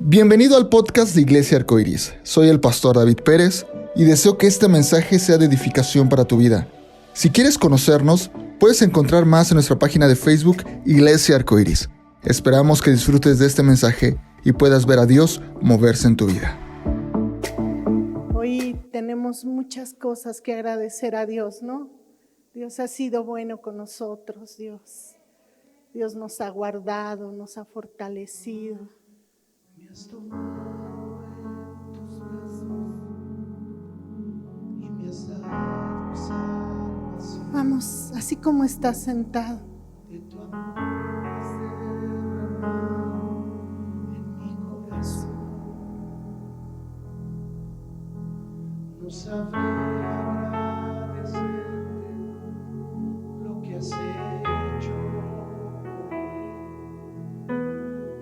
Bienvenido al podcast de Iglesia Arcoiris. Soy el pastor David Pérez y deseo que este mensaje sea de edificación para tu vida. Si quieres conocernos, puedes encontrar más en nuestra página de Facebook Iglesia Arcoiris. Esperamos que disfrutes de este mensaje y puedas ver a Dios moverse en tu vida. Hoy tenemos muchas cosas que agradecer a Dios, ¿no? Dios ha sido bueno con nosotros, Dios nos ha guardado, nos ha fortalecido. Me has tomado en tus brazos y me has dado salvación. Vamos, así como estás sentado, De tu amor has derramado en mi corazón. No sabré agradecerte lo que has hecho por mí.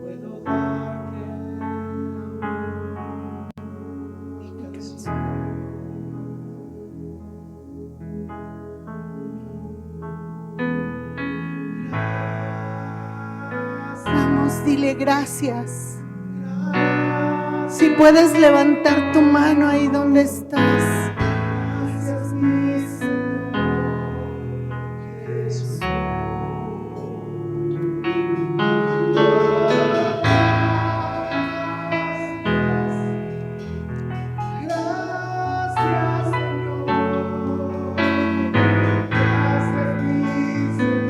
Puedo darte mi canción. vamos, dile gracias. Si puedes levantar tu mano ahí donde estás. Gracias, mi Señor Jesús. Gracias, Señor. Gracias, mi Señor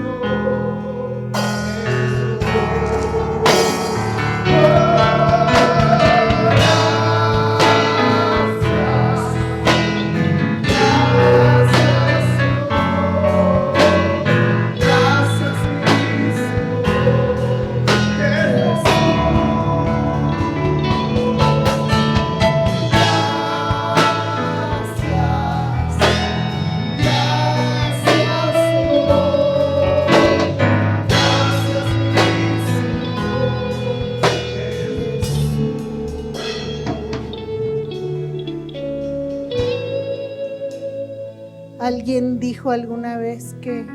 Alguien dijo alguna vez que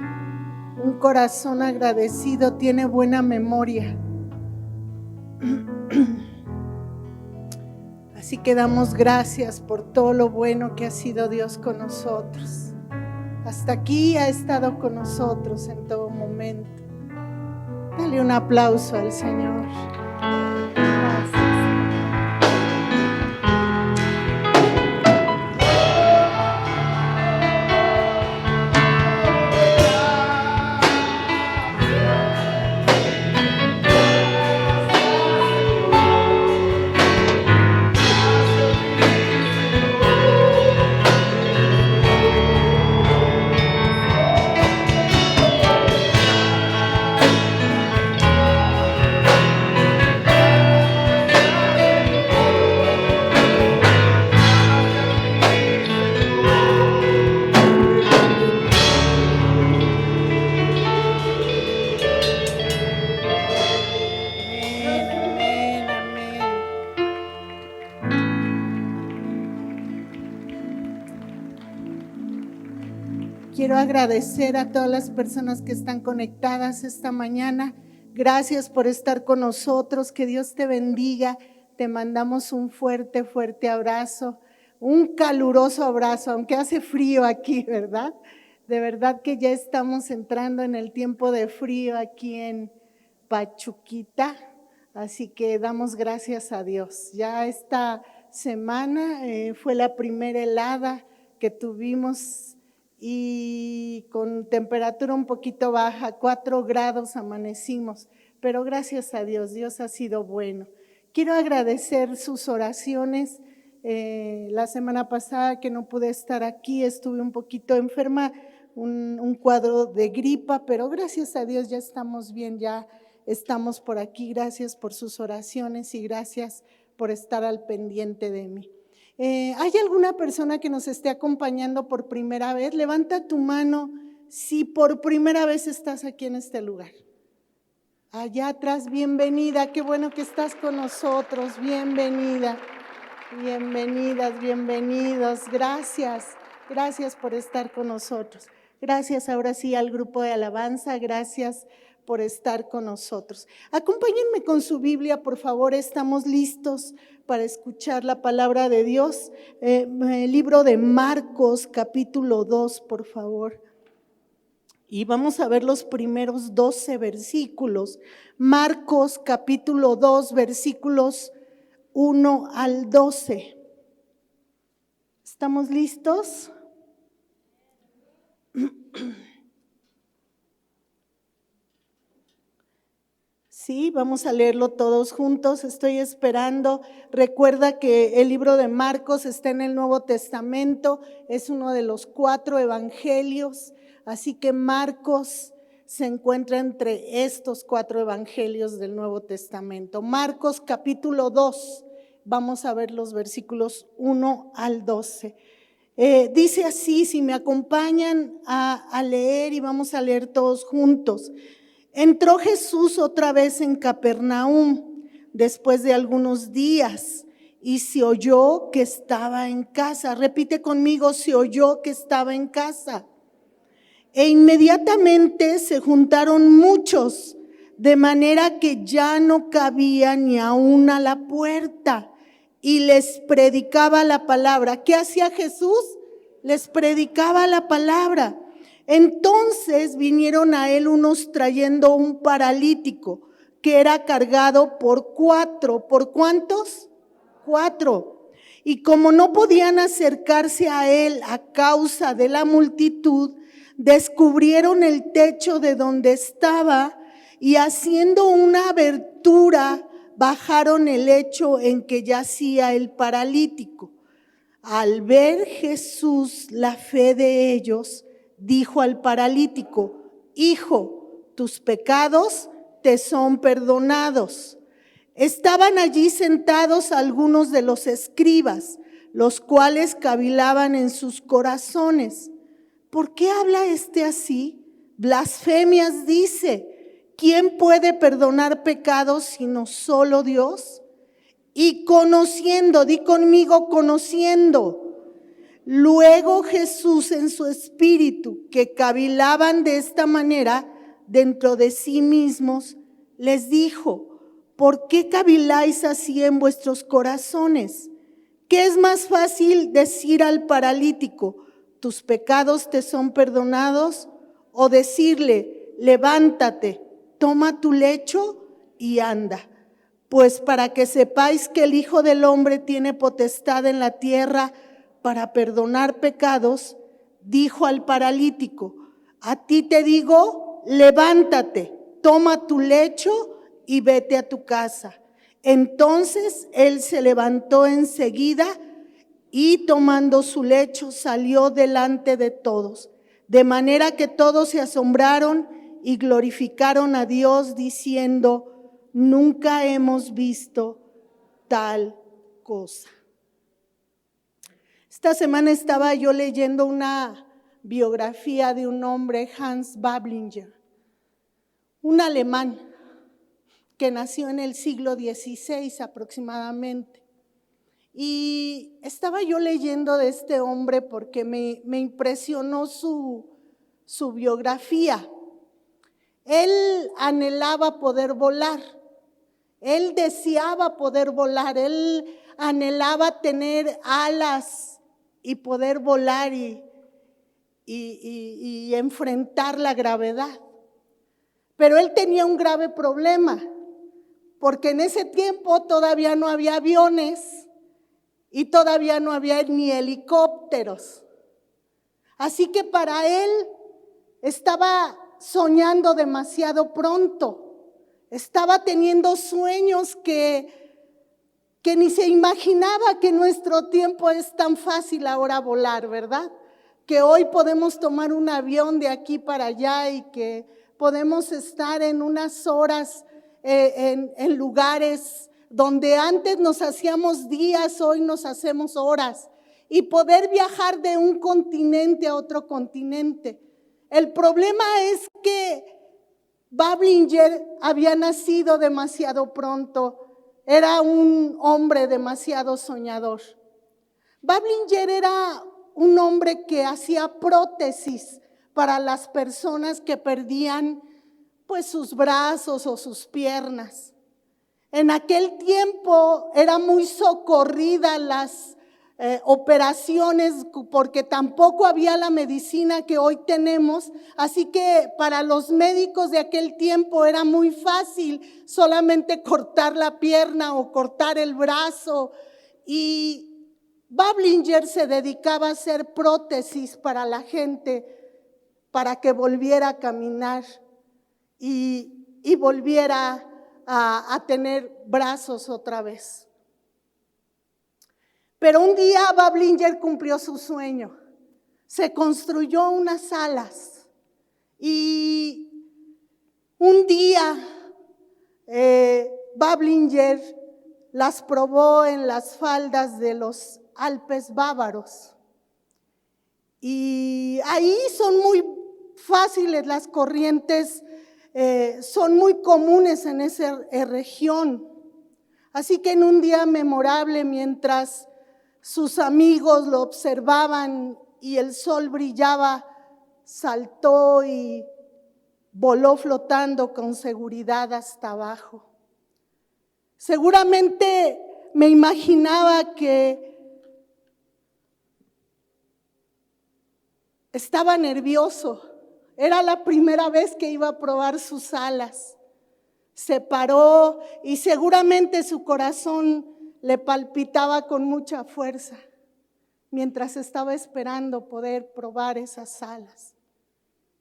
un corazón agradecido tiene buena memoria. Así que damos gracias por todo lo bueno que ha sido Dios con nosotros. Hasta aquí ha estado con nosotros en todo momento. Dale un aplauso al Señor. Gracias. Amén, amén, amén. Quiero agradecer a todas las personas que están conectadas esta mañana. Gracias por estar con nosotros. Que Dios te bendiga. Te mandamos un fuerte, fuerte abrazo, un caluroso abrazo, aunque hace frío aquí, ¿verdad? De verdad que ya estamos entrando en el tiempo de frío aquí en Pachuquita. Así que damos gracias a Dios. Ya esta semana fue la primera helada que tuvimos y con temperatura un poquito baja, 4 grados amanecimos, pero gracias a Dios, Dios ha sido bueno. Quiero agradecer sus oraciones. La semana pasada que no pude estar aquí, estuve un poquito enferma, un cuadro de gripa, pero gracias a Dios ya estamos bien, ya estamos por aquí. Gracias por sus oraciones y gracias por estar al pendiente de mí. ¿Hay alguna persona que nos esté acompañando por primera vez? Levanta tu mano si por primera vez estás aquí en este lugar. Allá atrás, bienvenida, qué bueno que estás con nosotros, bienvenida, bienvenidas, bienvenidos, gracias por estar con nosotros. Gracias ahora sí al grupo de alabanza, gracias por estar con nosotros. Acompáñenme con su Biblia, por favor, estamos listos para escuchar la palabra de Dios. El libro de Marcos, capítulo 2, por favor. Y vamos a ver los primeros 12 versículos. Marcos, capítulo 2, versículos 1 al 12. ¿Estamos listos? Sí, vamos a leerlo todos juntos, estoy esperando. Recuerda que el libro de Marcos está en el Nuevo Testamento, es uno de los 4 evangelios, así que Marcos se encuentra entre estos 4 evangelios del Nuevo Testamento. Marcos capítulo 2, vamos a ver los versículos 1 al 12. Dice así, si me acompañan a leer y vamos a leer todos juntos. Entró Jesús otra vez en Capernaum después de algunos días y se oyó que estaba en casa. Repite conmigo, se oyó que estaba en casa. E inmediatamente se juntaron muchos, de manera que ya no cabía ni aún a la puerta, y les predicaba la palabra. ¿Qué hacía Jesús? Les predicaba la palabra. Entonces vinieron a él unos trayendo un paralítico que era cargado por 4. ¿Por cuántos? 4. Y como no podían acercarse a él a causa de la multitud, descubrieron el techo de donde estaba y haciendo una abertura, bajaron el lecho en que yacía el paralítico. Al ver Jesús la fe de ellos, dijo al paralítico: hijo, tus pecados te son perdonados. Estaban allí sentados algunos de los escribas, los cuales cavilaban en sus corazones: ¿por qué habla este así? Blasfemias dice. ¿Quién puede perdonar pecados sino solo Dios? Y conociendo, di conmigo, conociendo. Luego Jesús en su espíritu, que cavilaban de esta manera dentro de sí mismos, les dijo: ¿por qué caviláis así en vuestros corazones? ¿Qué es más fácil decir al paralítico: tus pecados te son perdonados? O decirle: levántate, toma tu lecho y anda. Pues para que sepáis que el Hijo del Hombre tiene potestad en la tierra para perdonar pecados, dijo al paralítico: a ti te digo, levántate, toma tu lecho y vete a tu casa. Entonces él se levantó enseguida y tomando su lecho salió delante de todos, de manera que todos se asombraron y glorificaron a Dios diciendo: nunca hemos visto tal cosa. Esta semana estaba yo leyendo una biografía de un hombre, Hans Bablinger, un alemán que nació en el siglo XVI aproximadamente. Y estaba yo leyendo de este hombre porque me impresionó su biografía. Él anhelaba poder volar, él deseaba poder volar, él anhelaba tener alas y poder volar y enfrentar la gravedad. Pero él tenía un grave problema, porque en ese tiempo todavía no había aviones y todavía no había ni helicópteros. Así que para él estaba soñando demasiado pronto, estaba teniendo sueños que ni se imaginaba que nuestro tiempo es tan fácil ahora volar, ¿verdad? Que hoy podemos tomar un avión de aquí para allá y que podemos estar en unas horas en lugares donde antes nos hacíamos días, hoy nos hacemos horas, y poder viajar de un continente a otro continente. El problema es que Bablinger había nacido demasiado pronto. Era un hombre demasiado soñador. Bablinger era un hombre que hacía prótesis para las personas que perdían pues sus brazos o sus piernas. En aquel tiempo era muy socorrida las operaciones porque tampoco había la medicina que hoy tenemos, así que para los médicos de aquel tiempo era muy fácil solamente cortar la pierna o cortar el brazo, y Bablinger se dedicaba a hacer prótesis para la gente para que volviera a caminar y volviera a tener brazos otra vez. Pero un día Bablinger cumplió su sueño. Se construyó unas alas y un día Bablinger las probó en las faldas de los Alpes bávaros. Y ahí son muy fáciles las corrientes, son muy comunes en esa región. Así que en un día memorable, mientras sus amigos lo observaban y el sol brillaba, saltó y voló flotando con seguridad hasta abajo. Seguramente me imaginaba que estaba nervioso. Era la primera vez que iba a probar sus alas. Se paró y seguramente su corazón le palpitaba con mucha fuerza mientras estaba esperando poder probar esas alas.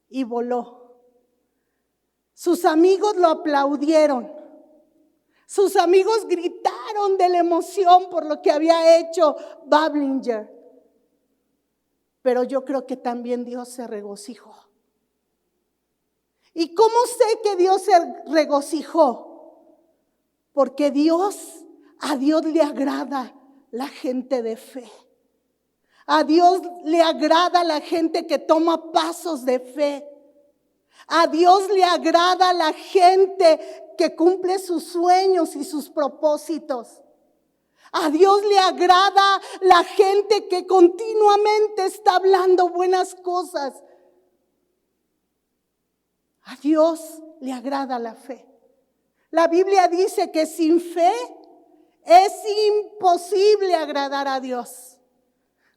Y voló. Sus amigos lo aplaudieron. Sus amigos gritaron de la emoción por lo que había hecho Bablinger. Pero yo creo que también Dios se regocijó. ¿Y cómo sé que Dios se regocijó? Porque a Dios le agrada la gente de fe. A Dios le agrada la gente que toma pasos de fe. A Dios le agrada la gente que cumple sus sueños y sus propósitos. A Dios le agrada la gente que continuamente está hablando buenas cosas. A Dios le agrada la fe. La Biblia dice que sin fe es imposible agradar a Dios.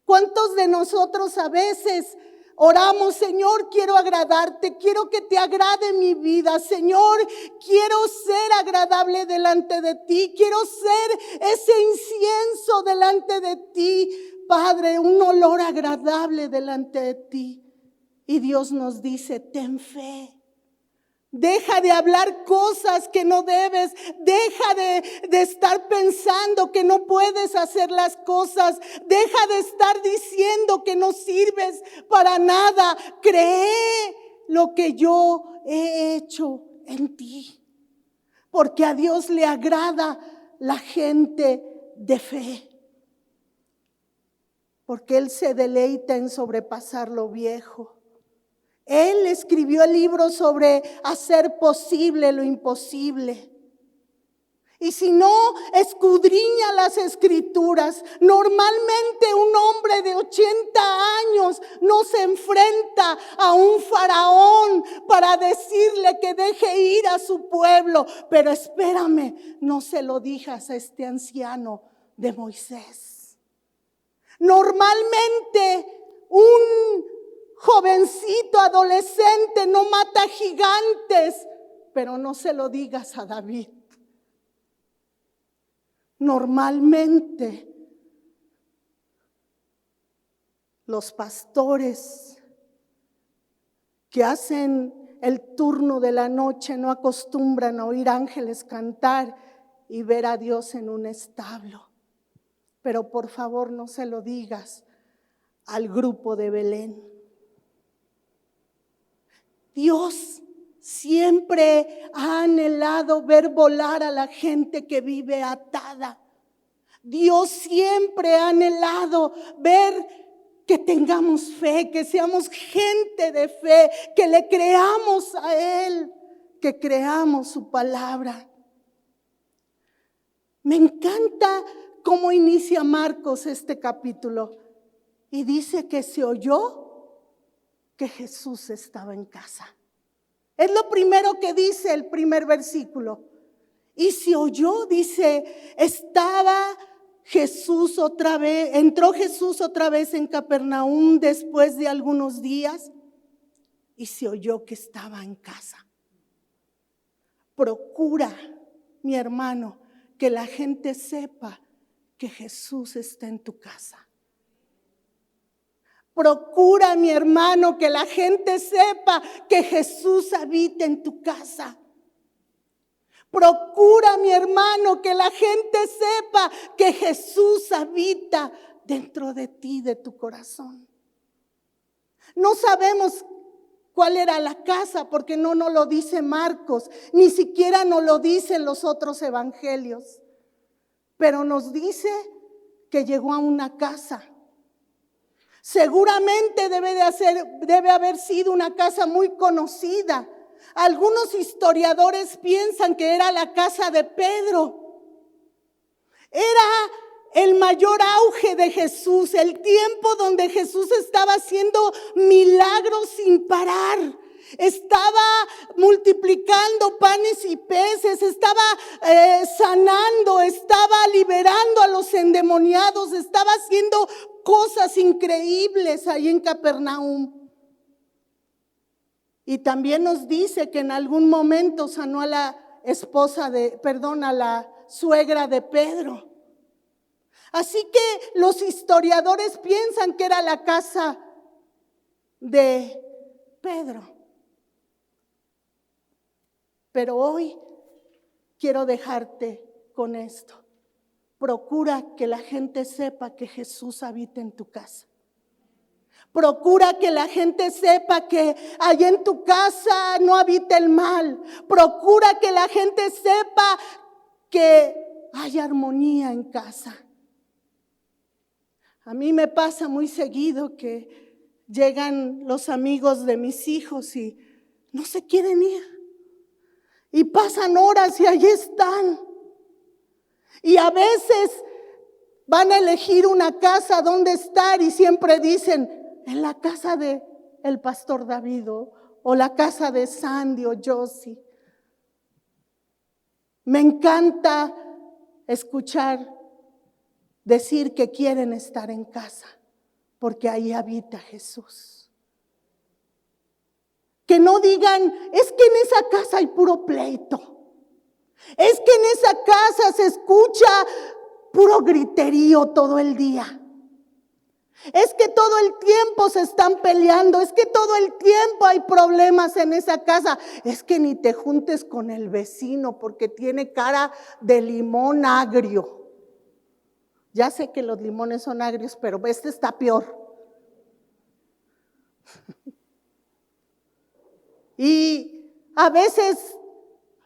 ¿Cuántos de nosotros a veces oramos, Señor, quiero agradarte, quiero que te agrade mi vida, Señor, quiero ser agradable delante de ti, quiero ser ese incienso delante de ti, Padre, un olor agradable delante de ti? Y Dios nos dice, ten fe. Deja de hablar cosas que no debes. Deja de estar pensando que no puedes hacer las cosas. Deja de estar diciendo que no sirves para nada. Cree lo que yo he hecho en ti. Porque a Dios le agrada la gente de fe. Porque Él se deleita en sobrepasar lo viejo. Él escribió el libro sobre hacer posible lo imposible. Y si no escudriña las escrituras, normalmente un hombre de 80 años no se enfrenta a un faraón para decirle que deje ir a su pueblo. Pero espérame, no se lo digas a este anciano de Moisés. Normalmente un jovencito, adolescente, no mata gigantes, pero no se lo digas a David. Normalmente, los pastores que hacen el turno de la noche no acostumbran a oír ángeles cantar y ver a Dios en un establo. Pero por favor no se lo digas al grupo de Belén. Dios siempre ha anhelado ver volar a la gente que vive atada. Dios siempre ha anhelado ver que tengamos fe, que seamos gente de fe, que le creamos a Él, que creamos su palabra. Me encanta cómo inicia Marcos este capítulo y dice que se oyó que Jesús estaba en casa. Es lo primero que dice el primer versículo. Y se oyó, dice, entró Jesús otra vez en Capernaum después de algunos días y se oyó que estaba en casa. Procura, mi hermano, que la gente sepa que Jesús está en tu casa. Procura, mi hermano, que la gente sepa que Jesús habita en tu casa. Procura, mi hermano, que la gente sepa que Jesús habita dentro de ti, de tu corazón. No sabemos cuál era la casa porque no nos lo dice Marcos, ni siquiera nos lo dicen los otros evangelios. Pero nos dice que llegó a una casa. Seguramente debe haber sido una casa muy conocida. Algunos historiadores piensan que era la casa de Pedro. Era el mayor auge de Jesús, el tiempo donde Jesús estaba haciendo milagros sin parar. Estaba multiplicando panes y peces, estaba sanando, estaba liberando a los endemoniados, estaba haciendo cosas increíbles ahí en Capernaum. Y también nos dice que en algún momento sanó a la a la suegra de Pedro. Así que los historiadores piensan que era la casa de Pedro. Pero hoy quiero dejarte con esto. Procura que la gente sepa que Jesús habita en tu casa. Procura que la gente sepa que allá en tu casa no habita el mal. Procura que la gente sepa que hay armonía en casa. A mí me pasa muy seguido que llegan los amigos de mis hijos y no se quieren ir. Y pasan horas y allí están. Y a veces van a elegir una casa donde estar y siempre dicen, en la casa de el pastor David o la casa de Sandy o Josie. Me encanta escuchar decir que quieren estar en casa porque ahí habita Jesús. Que no digan, es que en esa casa hay puro pleito. Es que en esa casa se escucha puro griterío todo el día. Es que todo el tiempo se están peleando, es que todo el tiempo hay problemas en esa casa. Es que ni te juntes con el vecino porque tiene cara de limón agrio. Ya sé que los limones son agrios, pero este está peor. Y a veces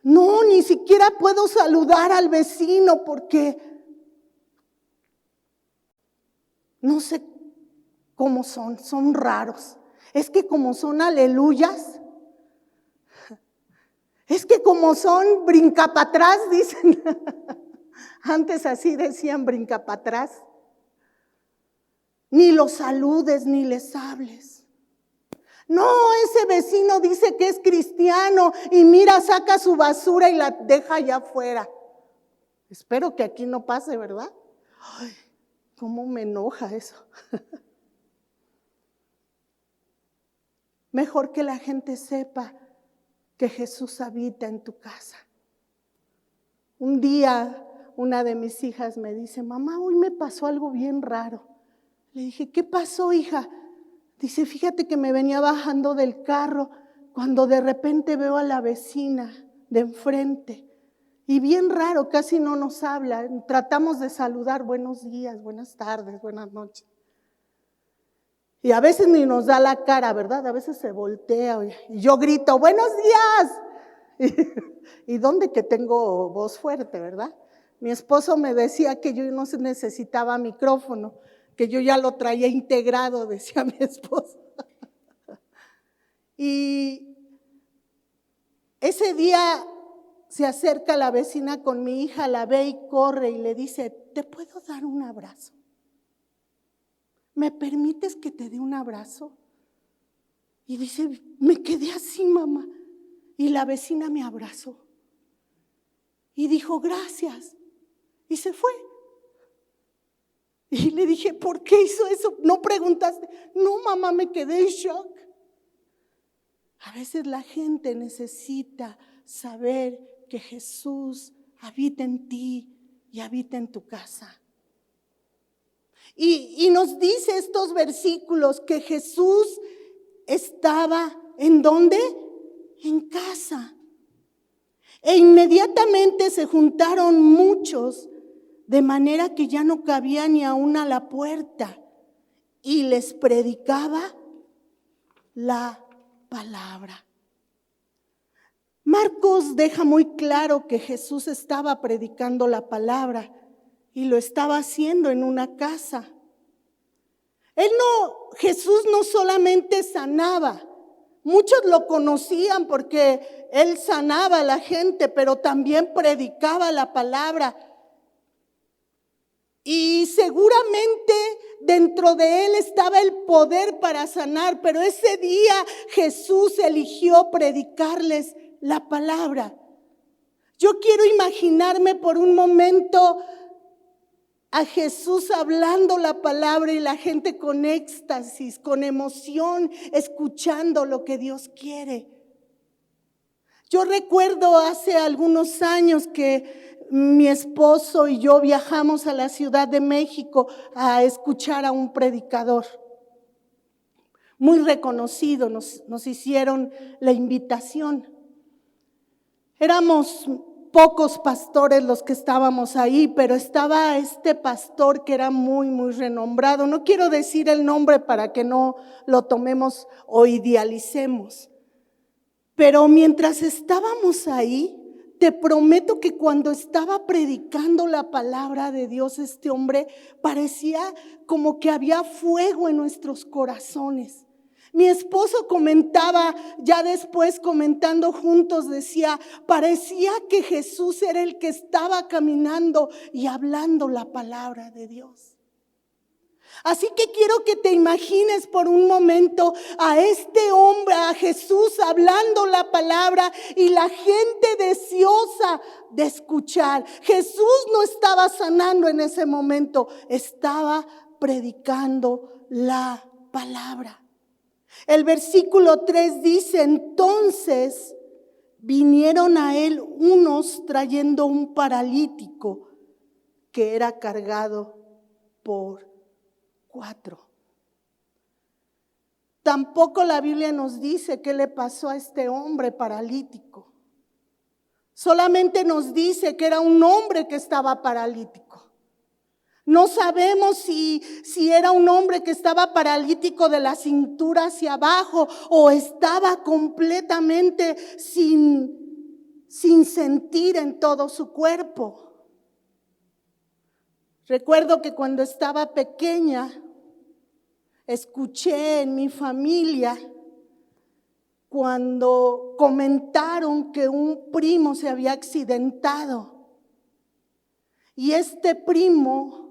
no, ni siquiera puedo saludar al vecino porque no sé cómo son raros. Es que como son aleluyas, es que como son brinca para atrás, dicen. Antes así decían brinca para atrás. Ni los saludes ni les hables. No, ese vecino dice que es cristiano y mira, saca su basura y la deja allá afuera. Espero que aquí no pase, ¿verdad? Ay, cómo me enoja eso. Mejor que la gente sepa que Jesús habita en tu casa. Un día una de mis hijas me dice, mamá, hoy me pasó algo bien raro. Le dije, ¿qué pasó, hija? Dice, fíjate que me venía bajando del carro cuando de repente veo a la vecina de enfrente. Y bien raro, casi no nos habla. Tratamos de saludar, buenos días, buenas tardes, buenas noches. Y a veces ni nos da la cara, ¿verdad? A veces se voltea y yo grito, ¡buenos días! ¿Y dónde que tengo voz fuerte, verdad? Mi esposo me decía que yo no necesitaba micrófono, que yo ya lo traía integrado, decía mi esposo. Y ese día se acerca la vecina con mi hija, la ve y corre y le dice, ¿te puedo dar un abrazo? ¿Me permites que te dé un abrazo? Y dice, me quedé así, mamá. Y la vecina me abrazó y dijo, gracias. Y se fue. Y le dije, ¿por qué hizo eso? ¿No preguntaste? No, mamá, me quedé en shock. A veces la gente necesita saber que Jesús habita en ti y habita en tu casa. Y nos dice estos versículos que Jesús estaba, ¿en dónde? En casa. E inmediatamente se juntaron muchos, de manera que ya no cabía ni aún a la puerta, y les predicaba la palabra. Marcos deja muy claro que Jesús estaba predicando la palabra y lo estaba haciendo en una casa. Jesús no solamente sanaba, muchos lo conocían porque él sanaba a la gente, pero también predicaba la palabra. Y seguramente dentro de él estaba el poder para sanar, pero ese día Jesús eligió predicarles la palabra. Yo quiero imaginarme por un momento a Jesús hablando la palabra y la gente con éxtasis, con emoción, escuchando lo que Dios quiere. Yo recuerdo hace algunos años que mi esposo y yo viajamos a la Ciudad de México a escuchar a un predicador muy reconocido. Nos hicieron la invitación. Éramos pocos pastores los que estábamos ahí, pero estaba este pastor que era muy, muy renombrado. No quiero decir el nombre para que no lo tomemos o idealicemos. Pero mientras estábamos ahí, te prometo que cuando estaba predicando la palabra de Dios, este hombre parecía como que había fuego en nuestros corazones. Mi esposo comentaba, ya después comentando juntos, decía, parecía que Jesús era el que estaba caminando y hablando la palabra de Dios. Así que quiero que te imagines por un momento a este hombre, a Jesús hablando la palabra y la gente deseosa de escuchar. Jesús no estaba sanando en ese momento, estaba predicando la palabra. El versículo 3 dice, entonces vinieron a él unos trayendo un paralítico que era cargado por 4. Tampoco la Biblia nos dice qué le pasó a este hombre paralítico. Solamente nos dice que era un hombre que estaba paralítico. No sabemos si era un hombre que estaba paralítico de la cintura hacia abajo o estaba completamente sin sentir en todo su cuerpo. Recuerdo que cuando estaba pequeña, escuché en mi familia cuando comentaron que un primo se había accidentado y este primo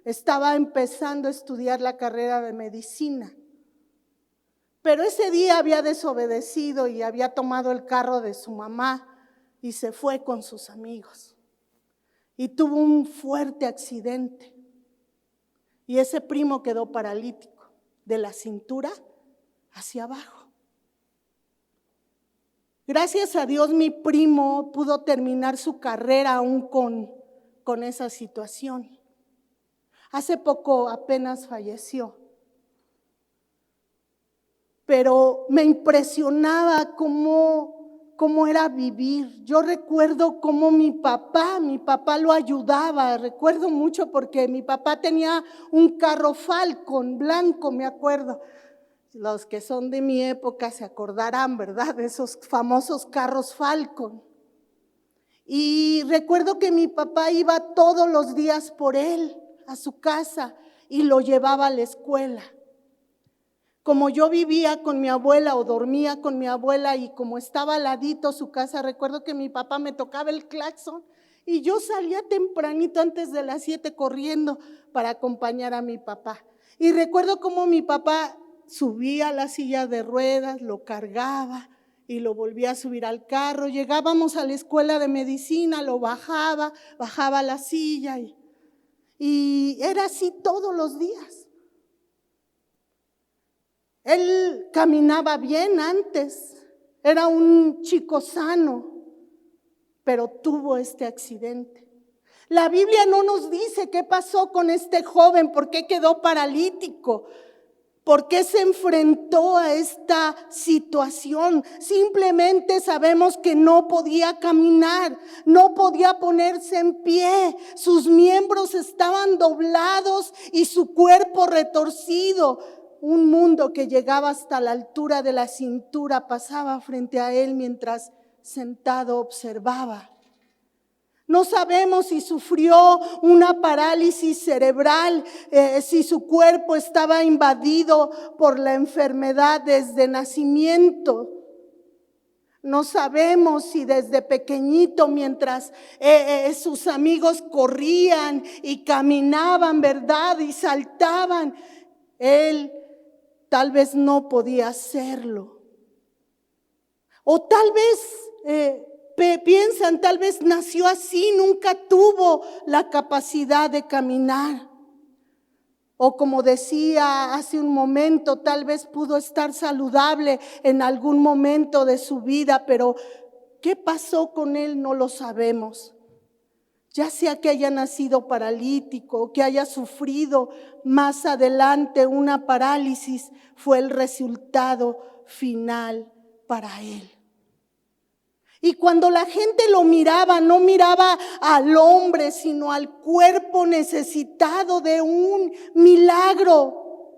estaba empezando a estudiar la carrera de medicina. Pero ese día había desobedecido y había tomado el carro de su mamá y se fue con sus amigos. Y tuvo un fuerte accidente. Y ese primo quedó paralítico, de la cintura hacia abajo. Gracias a Dios mi primo pudo terminar su carrera aún con esa situación. Hace poco apenas falleció. Pero me impresionaba cómo era vivir. Yo recuerdo cómo mi papá lo ayudaba. Recuerdo mucho porque mi papá tenía un carro Falcon blanco, me acuerdo. Los que son de mi época se acordarán, ¿verdad? De esos famosos carros Falcon. Y recuerdo que mi papá iba todos los días por él a su casa y lo llevaba a la escuela. Como yo vivía con mi abuela o dormía con mi abuela y como estaba al ladito su casa, recuerdo que mi papá me tocaba el claxon y yo salía tempranito antes de las 7 corriendo para acompañar a mi papá. Y recuerdo cómo mi papá subía a la silla de ruedas, lo cargaba y lo volvía a subir al carro. Llegábamos a la escuela de medicina, lo bajaba la silla y era así todos los días. Él caminaba bien antes, era un chico sano, pero tuvo este accidente. La Biblia no nos dice qué pasó con este joven, por qué quedó paralítico, por qué se enfrentó a esta situación. Simplemente sabemos que no podía caminar, no podía ponerse en pie, sus miembros estaban doblados y su cuerpo retorcido. Un mundo que llegaba hasta la altura de la cintura pasaba frente a él mientras sentado observaba. No sabemos si sufrió una parálisis cerebral, si su cuerpo estaba invadido por la enfermedad desde nacimiento. No sabemos si desde pequeñito, mientras sus amigos corrían y caminaban, ¿verdad? Y saltaban, él tal vez no podía hacerlo. O tal vez piensan, tal vez nació así, nunca tuvo la capacidad de caminar. O como decía hace un momento, tal vez pudo estar saludable en algún momento de su vida, pero ¿qué pasó con él? No lo sabemos. Ya sea que haya nacido paralítico o que haya sufrido más adelante una parálisis, fue el resultado final para él. Y cuando la gente lo miraba, no miraba al hombre, sino al cuerpo necesitado de un milagro.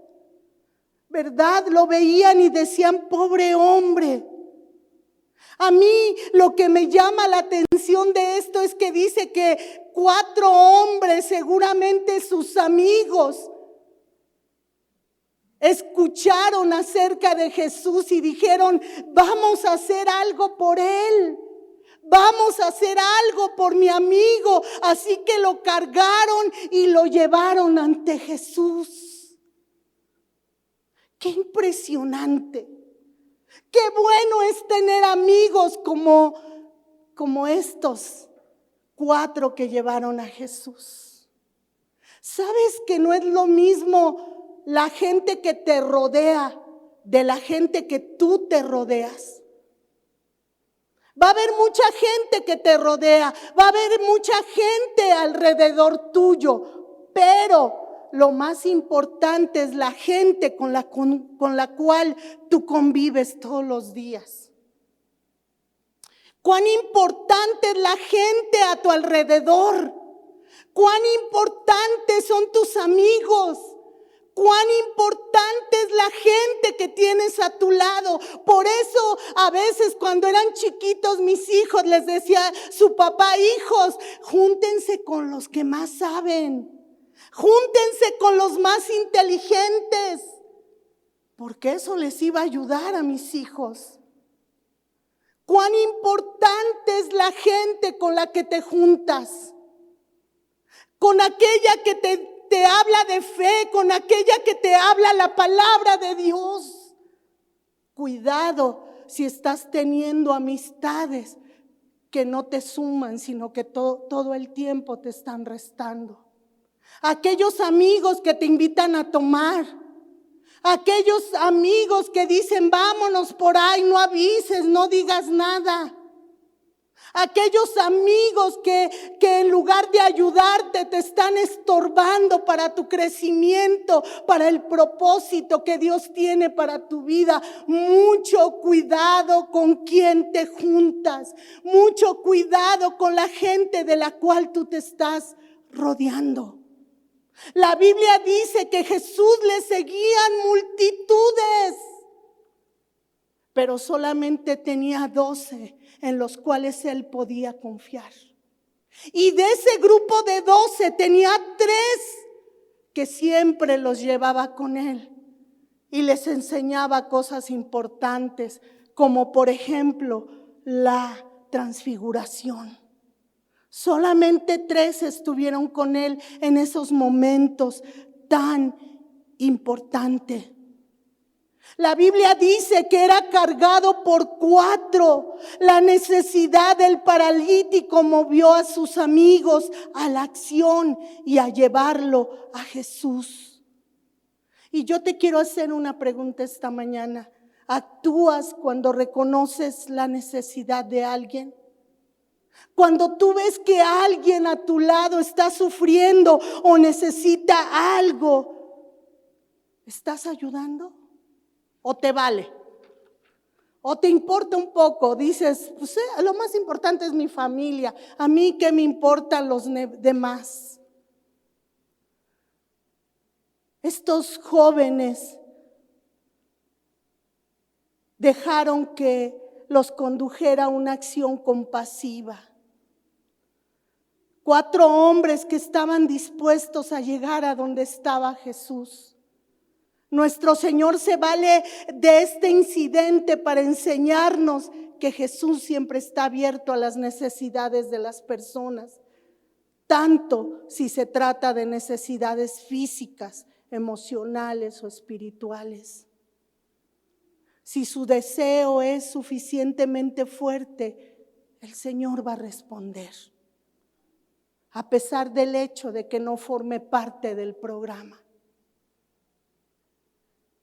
¿Verdad? Lo veían y decían, pobre hombre. A mí lo que me llama la atención de esto es que dice que 4 hombres, seguramente sus amigos, escucharon acerca de Jesús y dijeron, vamos a hacer algo por él, vamos a hacer algo por mi amigo. Así que lo cargaron y lo llevaron ante Jesús. Qué impresionante, qué bueno es tener amigos como estos 4 que llevaron a Jesús. ¿Sabes que no es lo mismo la gente que te rodea de la gente que tú te rodeas? Va a haber mucha gente que te rodea, va a haber mucha gente alrededor tuyo, pero lo más importante es la gente con la cual tú convives todos los días. Cuán importante es la gente a tu alrededor, cuán importantes son tus amigos. Cuán importante es la gente que tienes a tu lado. Por eso a veces cuando eran chiquitos mis hijos les decía su papá, hijos, júntense con los que más saben. Júntense con los más inteligentes. Porque eso les iba a ayudar a mis hijos. Cuán importante es la gente con la que te juntas. Con aquella que te habla de fe, con aquella que te habla la palabra de Dios. Cuidado si estás teniendo amistades que no te suman, sino que todo el tiempo te están restando. Aquellos amigos que te invitan a tomar, aquellos amigos que dicen vámonos por ahí, no avises, no digas nada. Aquellos amigos que en lugar de ayudarte te están estorbando para tu crecimiento, para el propósito que Dios tiene para tu vida. Mucho cuidado con quien te juntas, mucho cuidado con la gente de la cual tú te estás rodeando. La Biblia dice que Jesús le seguían multitudes, pero solamente tenía 12 en los cuales él podía confiar. Y de ese grupo de 12 tenía 3 que siempre los llevaba con él y les enseñaba cosas importantes, como por ejemplo la transfiguración. Solamente 3 estuvieron con él en esos momentos tan importantes. La Biblia dice que era cargado por 4. La necesidad del paralítico movió a sus amigos a la acción y a llevarlo a Jesús. Y yo te quiero hacer una pregunta esta mañana. ¿Actúas cuando reconoces la necesidad de alguien? Cuando tú ves que alguien a tu lado está sufriendo o necesita algo, ¿estás ayudando? ¿O te vale? ¿O te importa un poco? Dices, pues lo más importante es mi familia. ¿A mí qué me importan los demás? Estos jóvenes dejaron que los condujera una acción compasiva. 4 hombres que estaban dispuestos a llegar a donde estaba Jesús. Nuestro Señor se vale de este incidente para enseñarnos que Jesús siempre está abierto a las necesidades de las personas, tanto si se trata de necesidades físicas, emocionales o espirituales. Si su deseo es suficientemente fuerte, el Señor va a responder, a pesar del hecho de que no forme parte del programa.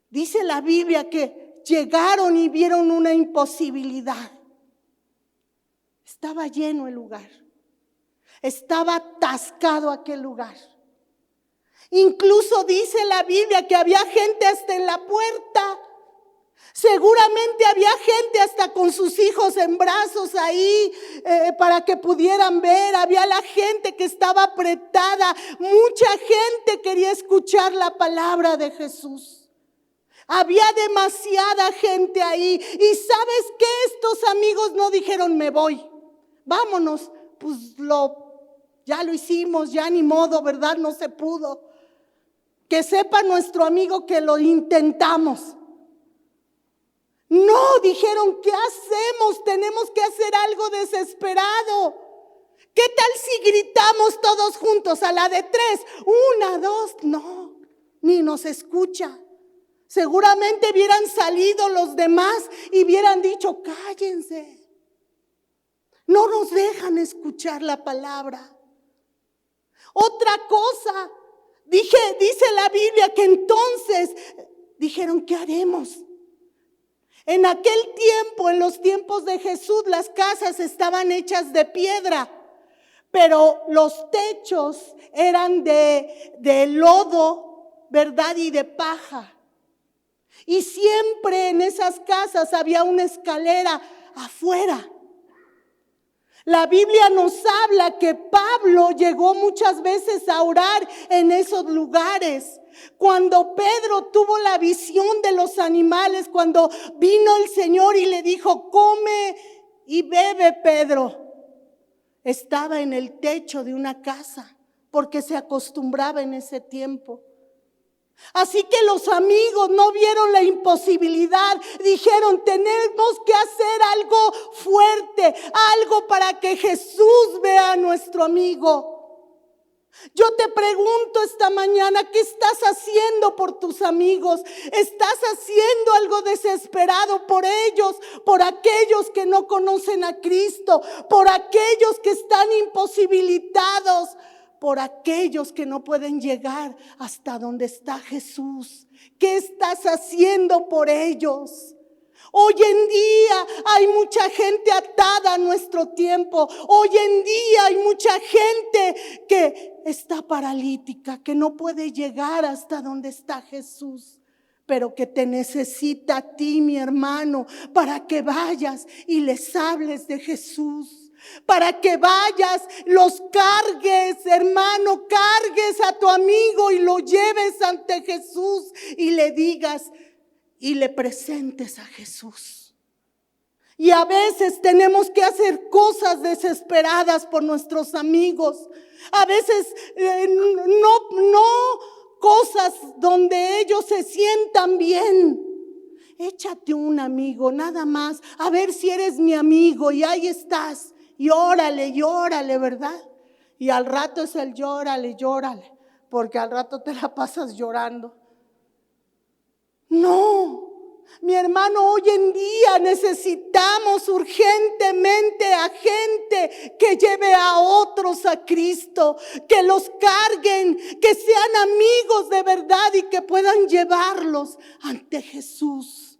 Dice la Biblia que llegaron y vieron una imposibilidad. Estaba lleno el lugar. Estaba atascado aquel lugar. Incluso dice la Biblia que había gente hasta en la puerta. Seguramente había gente hasta con sus hijos en brazos ahí para que pudieran ver. Había la gente que estaba apretada. Mucha gente quería escuchar la palabra de Jesús. Había demasiada gente ahí. Y ¿sabes qué? Estos amigos no dijeron me voy, vámonos, pues ya lo hicimos, ya ni modo, ¿verdad? No se pudo. Que sepa nuestro amigo que lo intentamos. No, dijeron, ¿qué hacemos? Tenemos que hacer algo desesperado. ¿Qué tal si gritamos todos juntos a la de 3? 1, 2, no, ni nos escucha. Seguramente hubieran salido los demás y hubieran dicho, cállense. No nos dejan escuchar la palabra. Otra cosa, dice la Biblia que entonces dijeron, ¿qué haremos? En aquel tiempo, en los tiempos de Jesús, las casas estaban hechas de piedra, pero los techos eran de lodo, ¿verdad? Y de paja. Y siempre en esas casas había una escalera afuera. La Biblia nos habla que Pablo llegó muchas veces a orar en esos lugares. Cuando Pedro tuvo la visión de los animales, cuando vino el Señor y le dijo, come y bebe, Pedro, estaba en el techo de una casa porque se acostumbraba en ese tiempo. Así que los amigos no vieron la imposibilidad, dijeron, tenemos que hacer algo fuerte, algo para que Jesús vea a nuestro amigo. Yo te pregunto esta mañana, ¿qué estás haciendo por tus amigos? ¿Estás haciendo algo desesperado por ellos, por aquellos que no conocen a Cristo, por aquellos que están imposibilitados, por aquellos que no pueden llegar hasta donde está Jesús? ¿Qué estás haciendo por ellos? Hoy en día hay mucha gente atada a nuestro tiempo. Hoy en día hay mucha gente que está paralítica, que no puede llegar hasta donde está Jesús, pero que te necesita a ti, mi hermano, para que vayas y les hables de Jesús. Para que vayas, los cargues, hermano, cargues a tu amigo y lo lleves ante Jesús y le digas y le presentes a Jesús. Y a veces tenemos que hacer cosas desesperadas por nuestros amigos. A veces no cosas donde ellos se sientan bien. Échate un amigo, nada más, a ver si eres mi amigo y ahí estás. Y llórale, ¿verdad? Y al rato es el llórale, porque al rato te la pasas llorando. No, Mi hermano, hoy en día necesitamos urgentemente a gente que lleve a otros a Cristo, que los carguen, que sean amigos de verdad y que puedan llevarlos ante Jesús.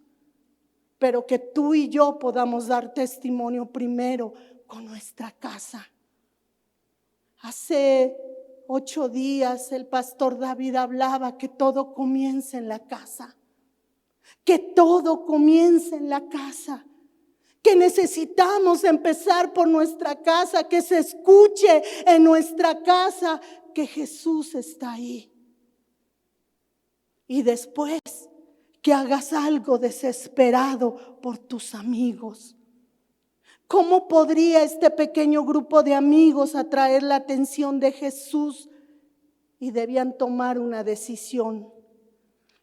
Pero que tú y yo podamos dar testimonio primero con nuestra casa. Hace 8 días el pastor David hablaba que todo comienza en la casa. Que todo comience en la casa, que necesitamos empezar por nuestra casa, que se escuche en nuestra casa que Jesús está ahí. Y después que hagas algo desesperado por tus amigos. ¿Cómo podría este pequeño grupo de amigos atraer la atención de Jesús? Y debían tomar una decisión.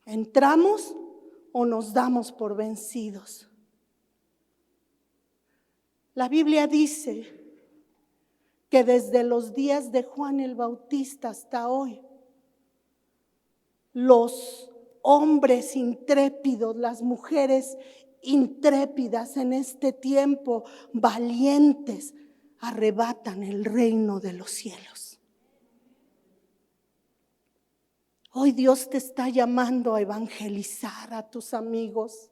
¿Entramos o nos damos por vencidos? La Biblia dice que desde los días de Juan el Bautista hasta hoy, los hombres intrépidos, las mujeres intrépidas en este tiempo, valientes, arrebatan el reino de los cielos. Hoy Dios te está llamando a evangelizar a tus amigos.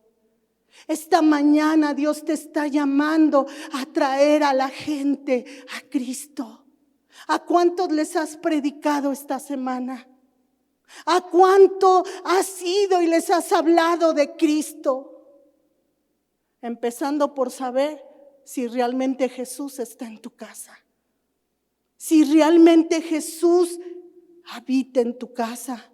Esta mañana Dios te está llamando a traer a la gente a Cristo. ¿A cuántos les has predicado esta semana? ¿A cuánto has ido y les has hablado de Cristo? Empezando por saber si realmente Jesús está en tu casa. Si realmente Jesús habita en tu casa.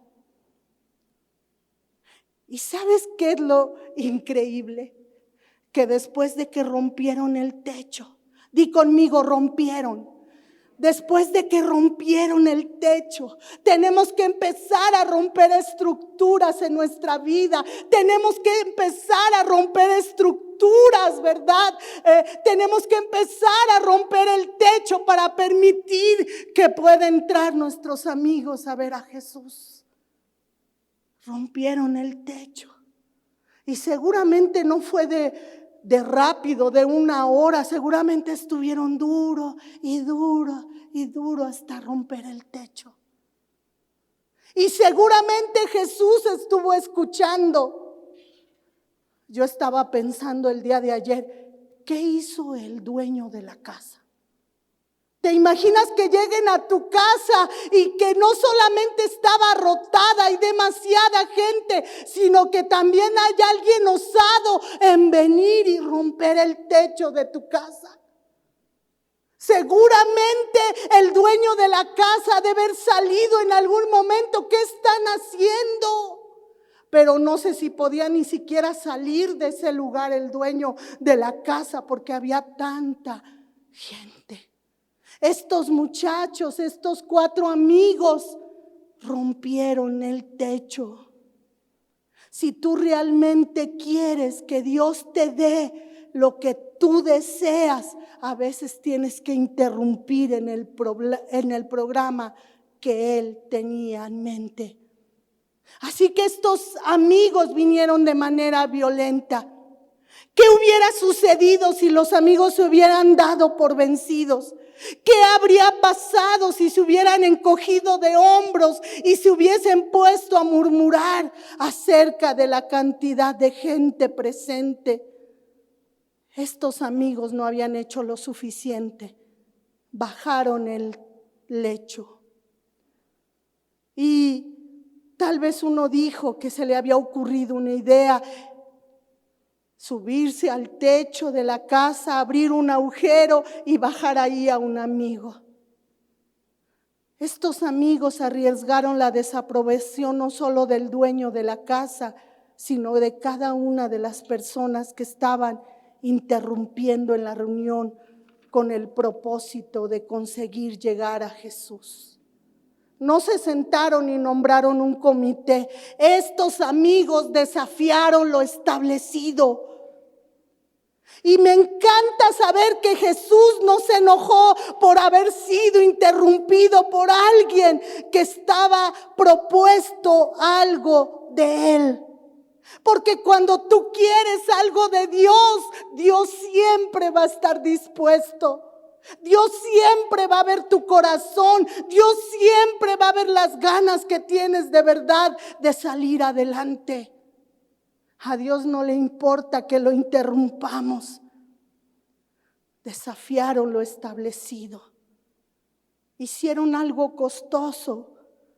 ¿Y sabes qué es lo increíble? Que después de que rompieron el techo, di conmigo, rompieron. Después de que rompieron el techo, tenemos que empezar a romper estructuras en nuestra vida. Tenemos que empezar a romper estructuras, ¿verdad? Tenemos que empezar a romper el techo para permitir que puedan entrar nuestros amigos a ver a Jesús. Rompieron el techo. Y seguramente no fue de rápido, de 1 hora. Seguramente estuvieron duro y duro y duro hasta romper el techo. Y seguramente Jesús estuvo escuchando. Yo estaba pensando el día de ayer, ¿qué hizo el dueño de la casa? ¿Te imaginas que lleguen a tu casa y que no solamente estaba rotada y demasiada gente, sino que también hay alguien osado en venir y romper el techo de tu casa? Seguramente el dueño de la casa debe haber salido en algún momento. ¿Qué están haciendo? Pero no sé si podía ni siquiera salir de ese lugar el dueño de la casa porque había tanta gente. Estos muchachos, estos 4 amigos rompieron el techo. Si tú realmente quieres que Dios te dé lo que tú deseas, a veces tienes que interrumpir en el programa que Él tenía en mente. Así que estos amigos vinieron de manera violenta. ¿Qué hubiera sucedido si los amigos se hubieran dado por vencidos? ¿Qué habría pasado si se hubieran encogido de hombros y se hubiesen puesto a murmurar acerca de la cantidad de gente presente? Estos amigos no habían hecho lo suficiente. Bajaron el lecho. Y tal vez uno dijo que se le había ocurrido una idea: subirse al techo de la casa, abrir un agujero y bajar ahí a un amigo. Estos amigos arriesgaron la desaprobación no solo del dueño de la casa, sino de cada una de las personas que estaban interrumpiendo en la reunión con el propósito de conseguir llegar a Jesús. No se sentaron y nombraron un comité. Estos amigos desafiaron lo establecido. Y me encanta saber que Jesús no se enojó por haber sido interrumpido por alguien que estaba propuesto algo de Él. Porque cuando tú quieres algo de Dios, Dios siempre va a estar dispuesto. Dios siempre va a ver tu corazón. Dios siempre va a ver las ganas que tienes de verdad de salir adelante. A Dios no le importa que lo interrumpamos. Desafiaron lo establecido. Hicieron algo costoso.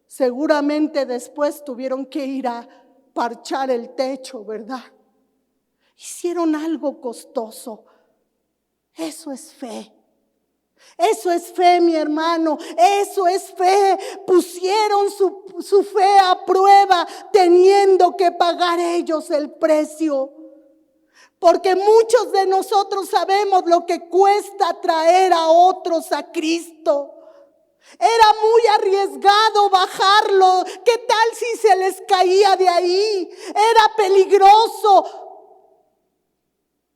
Seguramente después tuvieron que ir a parchar el techo, ¿verdad? Hicieron algo costoso. Eso es fe. Eso es fe, mi hermano. Eso es fe. Pusieron su fe a prueba, teniendo que pagar ellos el precio. Porque muchos de nosotros sabemos lo que cuesta traer a otros a Cristo. Era muy arriesgado bajarlo. ¿Qué tal si se les caía de ahí? Era peligroso.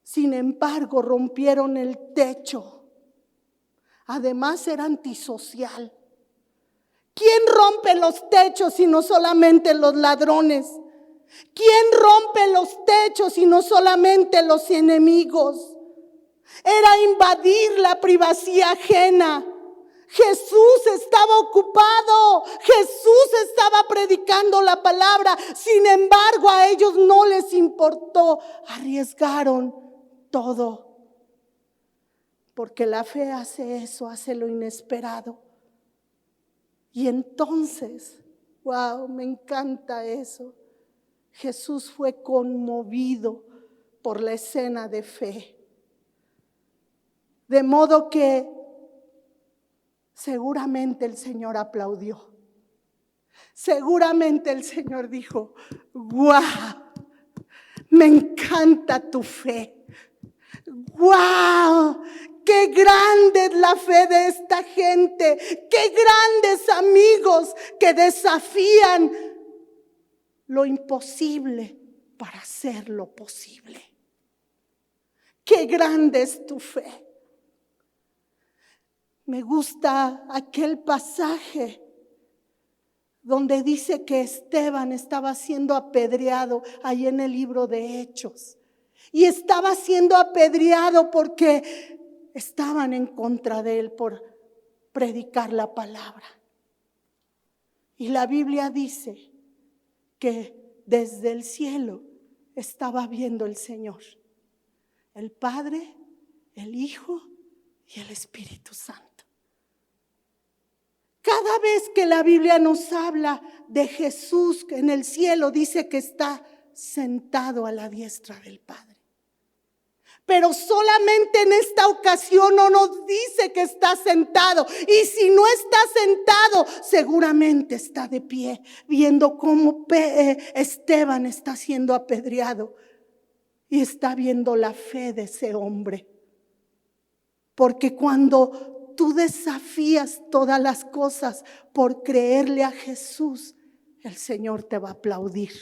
Sin embargo, rompieron el techo. Además, era antisocial. ¿Quién rompe los techos si no solamente los ladrones? ¿Quién rompe los techos y no solamente los enemigos? Era invadir la privacidad ajena. Jesús estaba ocupado, Jesús estaba predicando la palabra. Sin embargo, a ellos no les importó. Arriesgaron todo. Porque la fe hace eso, hace lo inesperado. Y entonces, wow, me encanta eso. Jesús fue conmovido por la escena de fe. De modo que seguramente el Señor aplaudió. Seguramente el Señor dijo: ¡guau! Me encanta tu fe. ¡Guau! ¡Qué grande es la fe de esta gente! ¡Qué grandes amigos que desafían lo imposible para hacer lo posible! ¡Qué grande es tu fe! Me gusta aquel pasaje donde dice que Esteban estaba siendo apedreado ahí en el libro de Hechos. Y estaba siendo apedreado porque estaban en contra de él por predicar la palabra. Y la Biblia dice que desde el cielo estaba viendo el Señor, el Padre, el Hijo y el Espíritu Santo. Cada vez que la Biblia nos habla de Jesús en el cielo, dice que está sentado a la diestra del Padre. Pero solamente en esta ocasión no nos dice que está sentado. Y si no está sentado, seguramente está de pie, viendo cómo Esteban está siendo apedreado. Y está viendo la fe de ese hombre. Porque cuando tú desafías todas las cosas por creerle a Jesús, el Señor te va a aplaudir.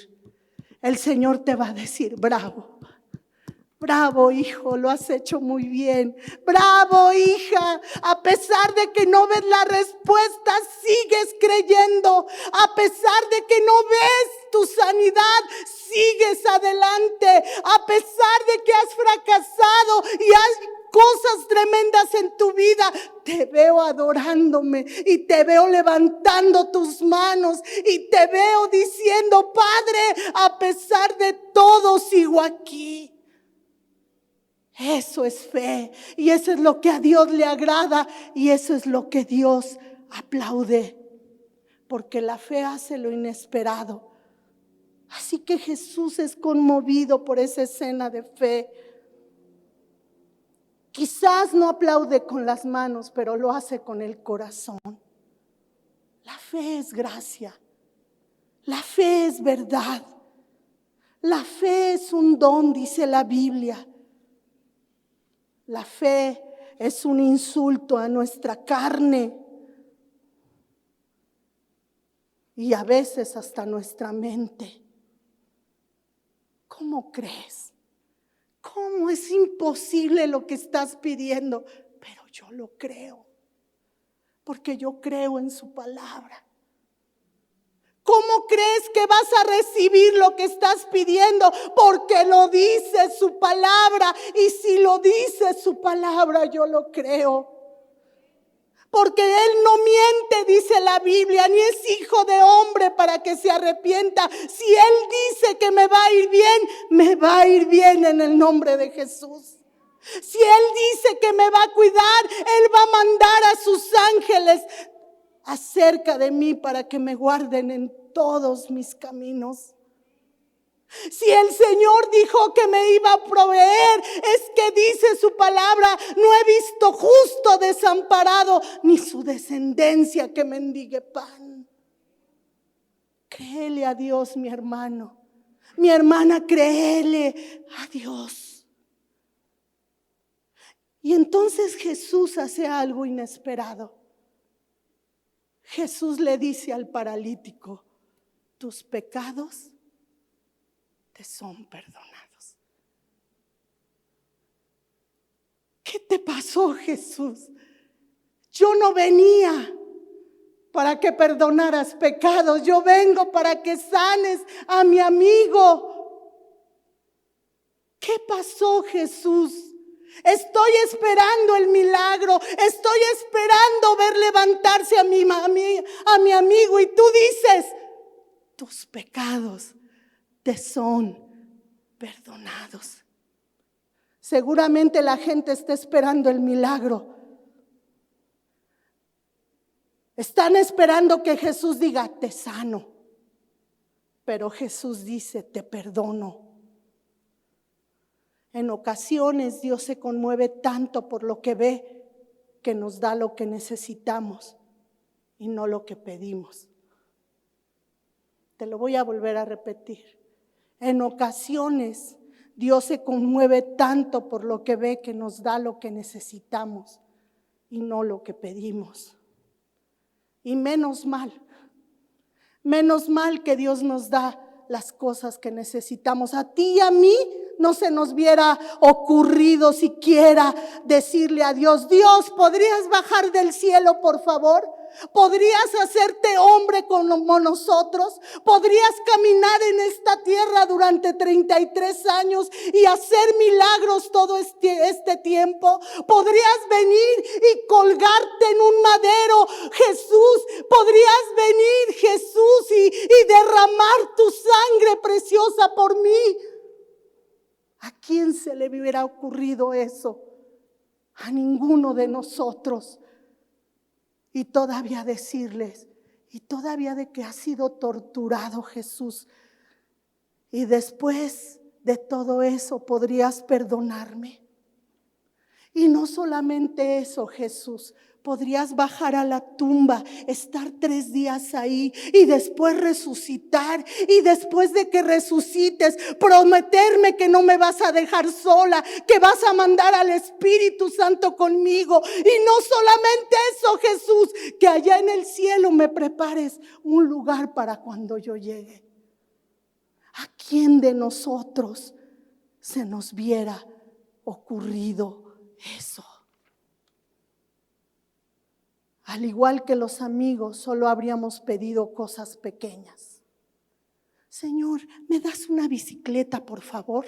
El Señor te va a decir: bravo. Bravo, hijo, lo has hecho muy bien. Bravo, hija, a pesar de que no ves la respuesta, sigues creyendo. A pesar de que no ves tu sanidad, sigues adelante. A pesar de que has fracasado y has cosas tremendas en tu vida, te veo adorándome y te veo levantando tus manos y te veo diciendo: Padre, a pesar de todo sigo aquí. Eso es fe, y eso es lo que a Dios le agrada, y eso es lo que Dios aplaude, porque la fe hace lo inesperado. Así que Jesús es conmovido por esa escena de fe. Quizás no aplaude con las manos, pero lo hace con el corazón. La fe es gracia, la fe es verdad, la fe es un don, dice la Biblia. La fe es un insulto a nuestra carne y a veces hasta nuestra mente. ¿Cómo crees? ¿Cómo es imposible lo que estás pidiendo? Pero yo lo creo, porque yo creo en su palabra. ¿Cómo crees que vas a recibir lo que estás pidiendo? Porque lo dice su palabra. Y si lo dice su palabra, yo lo creo. Porque Él no miente, dice la Biblia, ni es hijo de hombre para que se arrepienta. Si Él dice que me va a ir bien, me va a ir bien en el nombre de Jesús. Si Él dice que me va a cuidar, Él va a mandar a sus ángeles acerca de mí para que me guarden en todos mis caminos. Si el Señor dijo que me iba a proveer, es que dice su palabra: no he visto justo desamparado, ni su descendencia que mendigue pan. Créele a Dios, mi hermano. Mi hermana, créele a Dios. Y entonces Jesús hace algo inesperado. Jesús le dice al paralítico: tus pecados te son perdonados. ¿Qué te pasó, Jesús? Yo no venía para que perdonaras pecados, yo vengo para que sanes a mi amigo. ¿Qué pasó, Jesús? Estoy esperando el milagro, estoy esperando ver levantarse a mi amigo, y tú dices: tus pecados te son perdonados. Seguramente la gente está esperando el milagro. Están esperando que Jesús diga: te sano. Pero Jesús dice: te perdono. En ocasiones Dios se conmueve tanto por lo que ve que nos da lo que necesitamos y no lo que pedimos. Te lo voy a volver a repetir. En ocasiones Dios se conmueve tanto por lo que ve que nos da lo que necesitamos y no lo que pedimos. Y menos mal que Dios nos da las cosas que necesitamos. A ti y a mí no se nos hubiera ocurrido siquiera decirle a Dios: Dios, ¿podrías bajar del cielo, por favor? ¿Podrías hacerte hombre como nosotros? ¿Podrías caminar en esta tierra durante 33 años y hacer milagros todo este tiempo? ¿Podrías venir y colgarte en un madero, Jesús? ¿Podrías venir, Jesús, y derramar tu sangre preciosa por mí? ¿A quién se le hubiera ocurrido eso? A ninguno de nosotros. Y todavía decirles, y todavía de que ha sido torturado Jesús, y después de todo eso podrías perdonarme. Y no solamente eso, Jesús, podrías bajar a la tumba, estar 3 días ahí y después resucitar, y después de que resucites prometerme que no me vas a dejar sola, que vas a mandar al Espíritu Santo conmigo. Y no solamente eso, Jesús, que allá en el cielo me prepares un lugar para cuando yo llegue. ¿A quién de nosotros se nos hubiera ocurrido eso? Al igual que los amigos, solo habríamos pedido cosas pequeñas. Señor, ¿me das una bicicleta, por favor?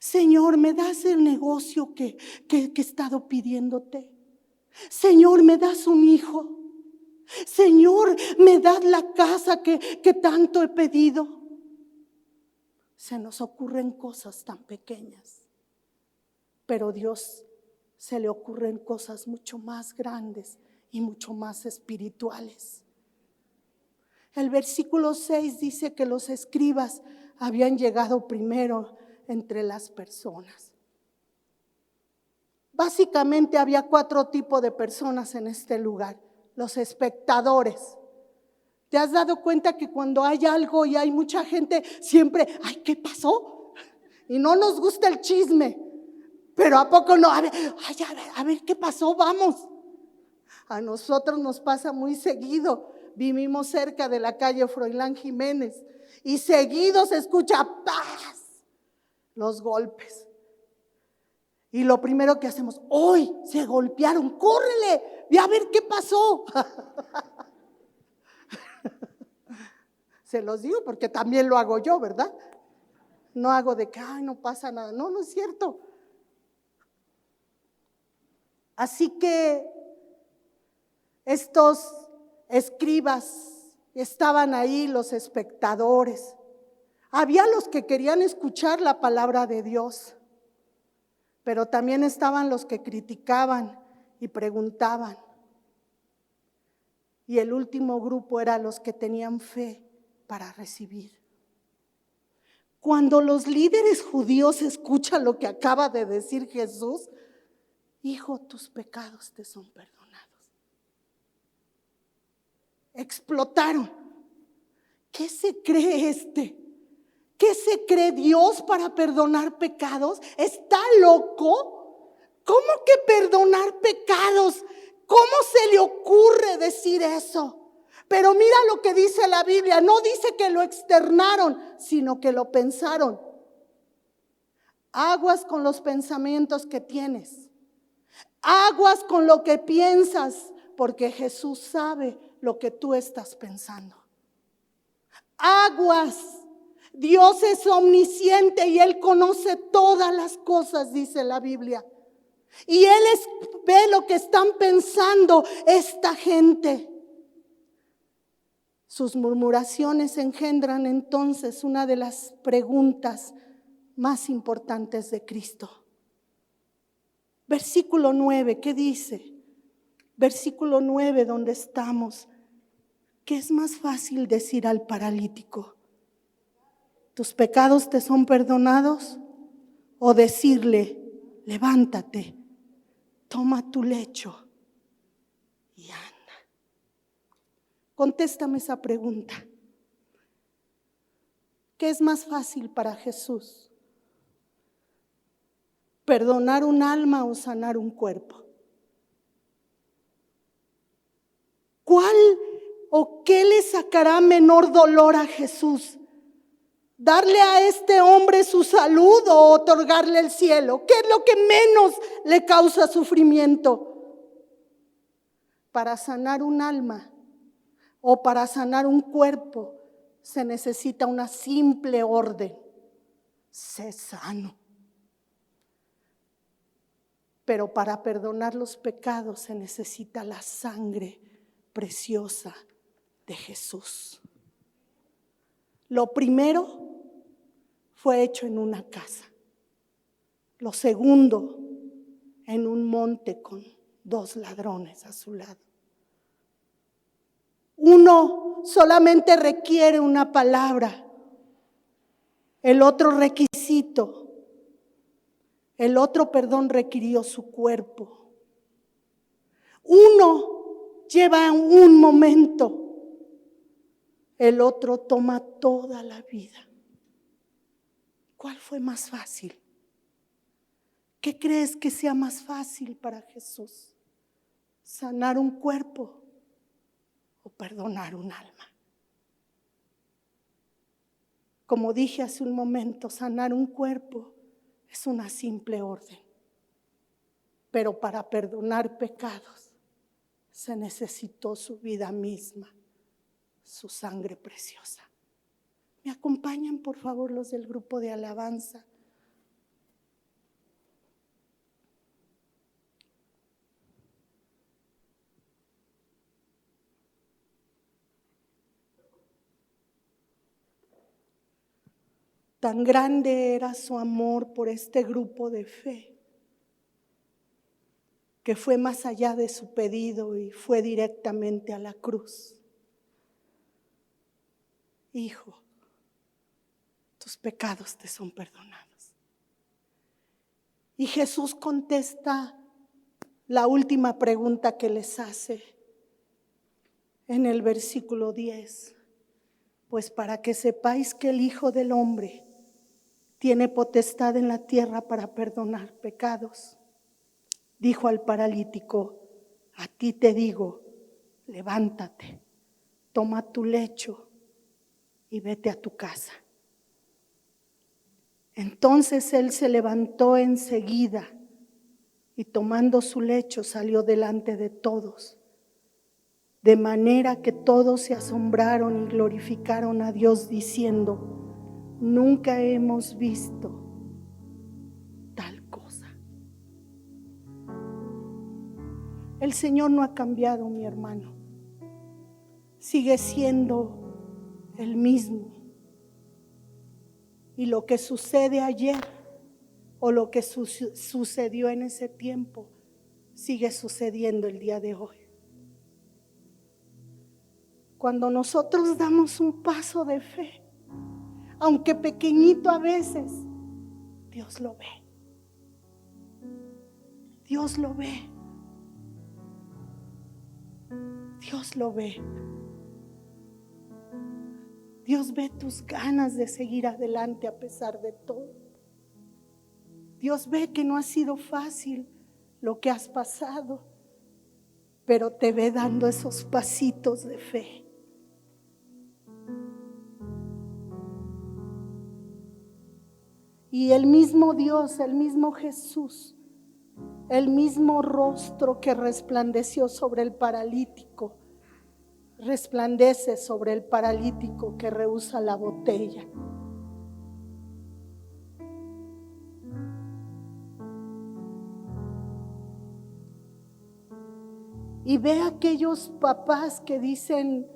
Señor, ¿me das el negocio que he estado pidiéndote? Señor, ¿me das un hijo? Señor, ¿me das la casa que tanto he pedido? Se nos ocurren cosas tan pequeñas, pero Dios se le ocurren cosas mucho más grandes y mucho más espirituales. El versículo 6 dice que los escribas habían llegado primero entre las personas. Básicamente había 4 tipos de personas en este lugar. Los espectadores. ¿Te has dado cuenta que cuando hay algo y hay mucha gente, siempre, ay, ¿qué pasó? Y no nos gusta el chisme. Pero ¿a poco no? A ver, ¿qué pasó? Vamos. A nosotros nos pasa muy seguido. Vivimos cerca de la calle Froilán Jiménez y seguido se escucha ¡paz! Los golpes. Y lo primero que hacemos, hoy se golpearon, córrele, ve a ver qué pasó. Se los digo porque también lo hago yo, ¿verdad? No hago de que, ay, no pasa nada. No, no es cierto. Así que estos escribas estaban ahí, los espectadores. Había los que querían escuchar la palabra de Dios, pero también estaban los que criticaban y preguntaban. Y el último grupo era los que tenían fe para recibir. Cuando los líderes judíos escuchan lo que acaba de decir Jesús, hijo, tus pecados te son perdonados. Explotaron. ¿Qué se cree este? ¿Qué se cree Dios para perdonar pecados? ¿Está loco? ¿Cómo que perdonar pecados? ¿Cómo se le ocurre decir eso? Pero mira lo que dice la Biblia. No dice que lo externaron, sino que lo pensaron. Aguas con los pensamientos que tienes. Aguas con lo que piensas, porque Jesús sabe lo que tú estás pensando. Aguas. Dios es omnisciente y Él conoce todas las cosas, dice la Biblia. Y Él ve lo que están pensando esta gente. Sus murmuraciones engendran entonces una de las preguntas más importantes de Cristo. Versículo 9, ¿qué dice? Versículo 9, donde estamos. ¿Qué es más fácil decir al paralítico? ¿Tus pecados te son perdonados? O decirle, levántate, toma tu lecho y anda. Contéstame esa pregunta. ¿Qué es más fácil para Jesús? ¿Perdonar un alma o sanar un cuerpo? ¿Cuál o qué le sacará menor dolor a Jesús? ¿Darle a este hombre su salud o otorgarle el cielo? ¿Qué es lo que menos le causa sufrimiento? Para sanar un alma o para sanar un cuerpo se necesita una simple orden: sé sano. Pero para perdonar los pecados se necesita la sangre preciosa de Jesús. Lo primero fue hecho en una casa. Lo segundo, en un monte con 2 ladrones a su lado. Uno solamente requiere una palabra. El otro requisito, el otro perdón requirió su cuerpo. Uno lleva un momento. El otro toma toda la vida. ¿Cuál fue más fácil? ¿Qué crees que sea más fácil para Jesús? ¿Sanar un cuerpo o perdonar un alma? Como dije hace un momento, sanar un cuerpo es una simple orden. Pero para perdonar pecados se necesitó su vida misma, su sangre preciosa. ¿Me acompañan, por favor, los del grupo de alabanza? Tan grande era su amor por este grupo de fe, que fue más allá de su pedido y fue directamente a la cruz. Hijo, tus pecados te son perdonados. Y Jesús contesta la última pregunta que les hace en el versículo 10. Pues para que sepáis que el Hijo del Hombre tiene potestad en la tierra para perdonar pecados, dijo al paralítico: a ti te digo, levántate, toma tu lecho y vete a tu casa. Entonces él se levantó enseguida y tomando su lecho salió delante de todos. de manera que todos se asombraron y glorificaron a Dios diciendo: nunca hemos visto tal cosa. El Señor no ha cambiado, mi hermano. Sigue siendo el mismo. Y lo que sucede ayer o lo que sucedió en ese tiempo sigue sucediendo el día de hoy. Cuando nosotros damos un paso de fe, aunque pequeñito a veces, Dios lo ve. Dios lo ve. Dios lo ve. Dios ve tus ganas de seguir adelante a pesar de todo. Dios ve que no ha sido fácil lo que has pasado, pero te ve dando esos pasitos de fe. Y el mismo Dios, el mismo Jesús, el mismo rostro que resplandeció sobre el paralítico, resplandece sobre el paralítico que rehúsa la botella. Y ve a aquellos papás que dicen: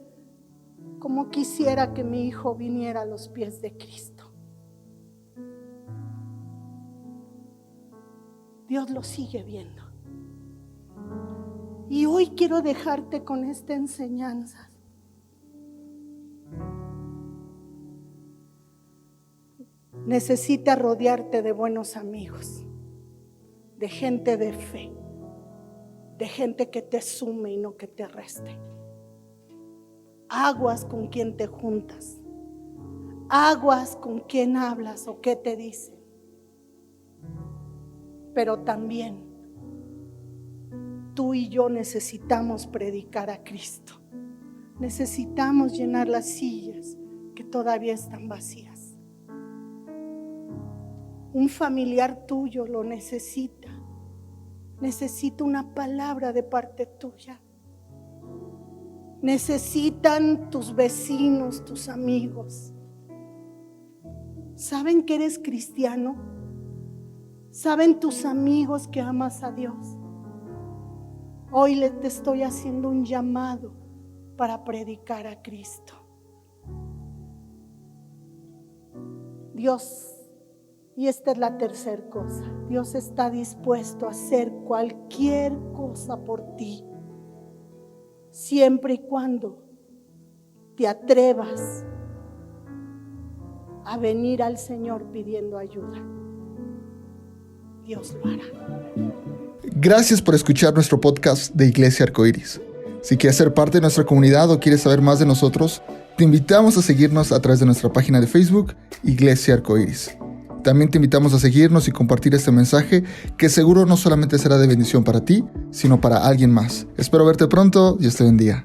cómo quisiera que mi hijo viniera a los pies de Cristo. Dios lo sigue viendo. Y hoy quiero dejarte con esta enseñanza. Necesitas rodearte de buenos amigos, de gente de fe, de gente que te sume y no que te reste. Aguas con quien te juntas, aguas con quien hablas o qué te dicen. Pero también tú y yo necesitamos predicar a Cristo. Necesitamos llenar las sillas que todavía están vacías. Un familiar tuyo lo necesita. Necesita una palabra de parte tuya. Necesitan tus vecinos, tus amigos. ¿Saben que eres cristiano? ¿Saben tus amigos que amas a Dios? Hoy te estoy haciendo un llamado para predicar a Cristo. Dios, y esta es la tercera cosa, Dios está dispuesto a hacer cualquier cosa por ti, siempre y cuando te atrevas a venir al Señor pidiendo ayuda. Dios lo hará. Gracias por escuchar nuestro podcast de Iglesia Arcoíris. Si quieres ser parte de nuestra comunidad o quieres saber más de nosotros, te invitamos a seguirnos a través de nuestra página de Facebook, Iglesia Arcoíris. También te invitamos a seguirnos y compartir este mensaje que seguro no solamente será de bendición para ti, sino para alguien más. Espero verte pronto. Dios te bendiga.